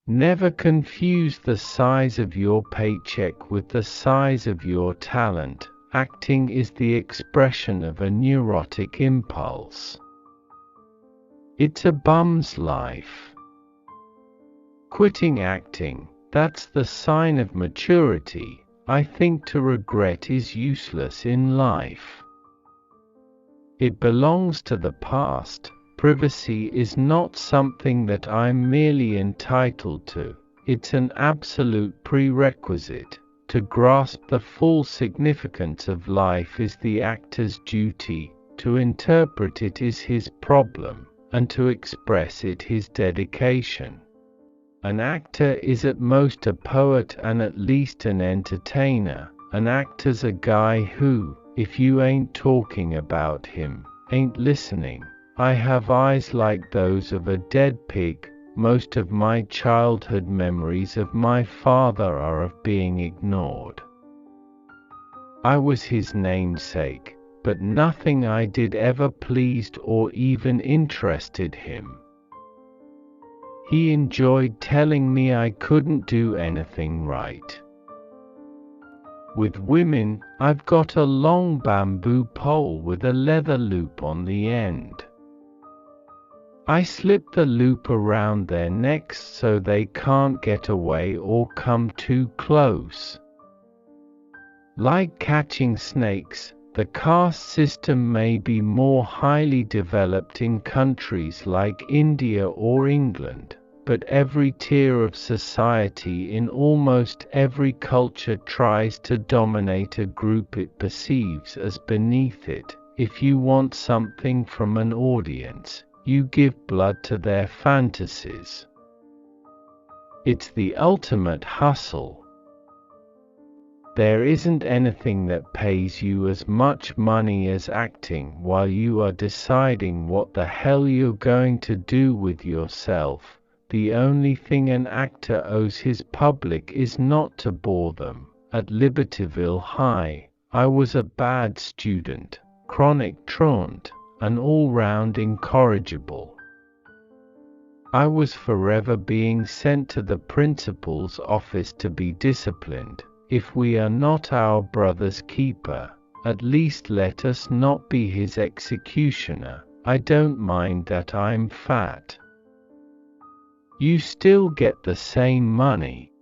Never confuse the size of your paycheck with the size of your talent. Acting is the expression of a neurotic impulse. It's a bum's life. Quitting acting, that's the sign of maturity. I think to regret is useless in life. It belongs to the past. Privacy is not something that I'm merely entitled to, it's an absolute prerequisite. To grasp the full significance of life is the actor's duty, to interpret it is his problem, and to express it his dedication. An actor is at most a poet and at least an entertainer. An actor's a guy who, if you ain't talking about him, ain't listening. I have eyes like those of a dead pig. Most of my childhood memories of my father are of being ignored. I was his namesake, but nothing I did ever pleased or even interested him. He enjoyed telling me I couldn't do anything right. With women, I've got a long bamboo pole with a leather loop on the end. I slip the loop around their necks so they can't get away or come too close. Like catching snakes, the caste system may be more highly developed in countries like India or England, but every tier of society in almost every culture tries to dominate a group it perceives as beneath it. If you want something from an audience, you give blood to their fantasies. It's the ultimate hustle. There isn't anything that pays you as much money as acting while you are deciding what the hell you're going to do with yourself. The only thing an actor owes his public is not to bore them. At Libertyville High, I was a bad student, chronic truant, and all-round incorrigible. I was forever being sent to the principal's office to be disciplined. If we are not our brother's keeper, at least let us not be his executioner. I don't mind that I'm fat. You still get the same money.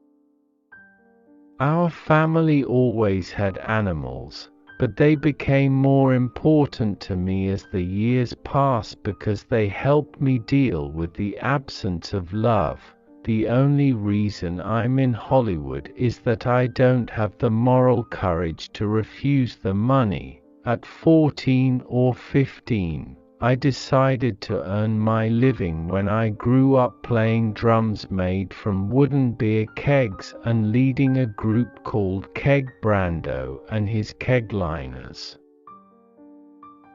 Our family always had animals, but they became more important to me as the years passed because they helped me deal with the absence of love. The only reason I'm in Hollywood is that I don't have the moral courage to refuse the money. At 14 or 15, I decided to earn my living when I grew up playing drums made from wooden beer kegs and leading a group called Keg Brando and his Kegliners.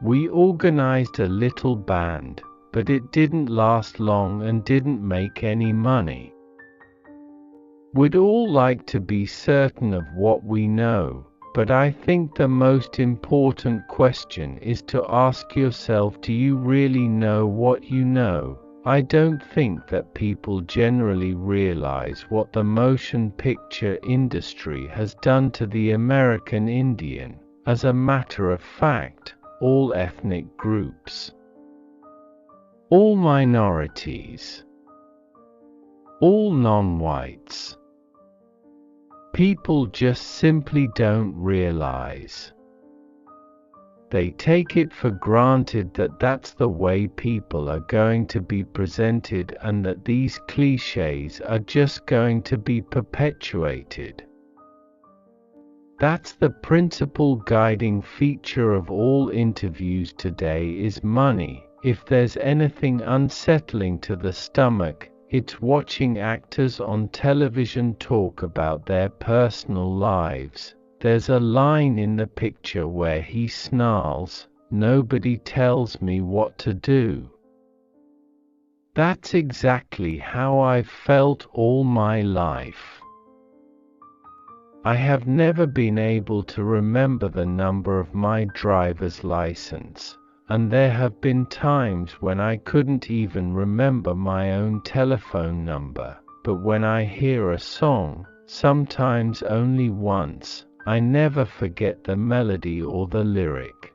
We organized a little band, but it didn't last long and didn't make any money. We'd all like to be certain of what we know, but I think the most important question is to ask yourself, do you really know what you know? I don't think that people generally realize what the motion picture industry has done to the American Indian. As a matter of fact, all ethnic groups, all minorities, all non-whites. People just simply don't realize. They take it for granted that that's the way people are going to be presented and that these cliches are just going to be perpetuated. That's the principal guiding feature of all interviews today is money. If there's anything unsettling to the stomach, it's watching actors on television talk about their personal lives. There's a line in the picture where he snarls, "Nobody tells me what to do." That's exactly how I've felt all my life. I have never been able to remember the number of my driver's license, and there have been times when I couldn't even remember my own telephone number, but when I hear a song, sometimes only once, I never forget the melody or the lyric.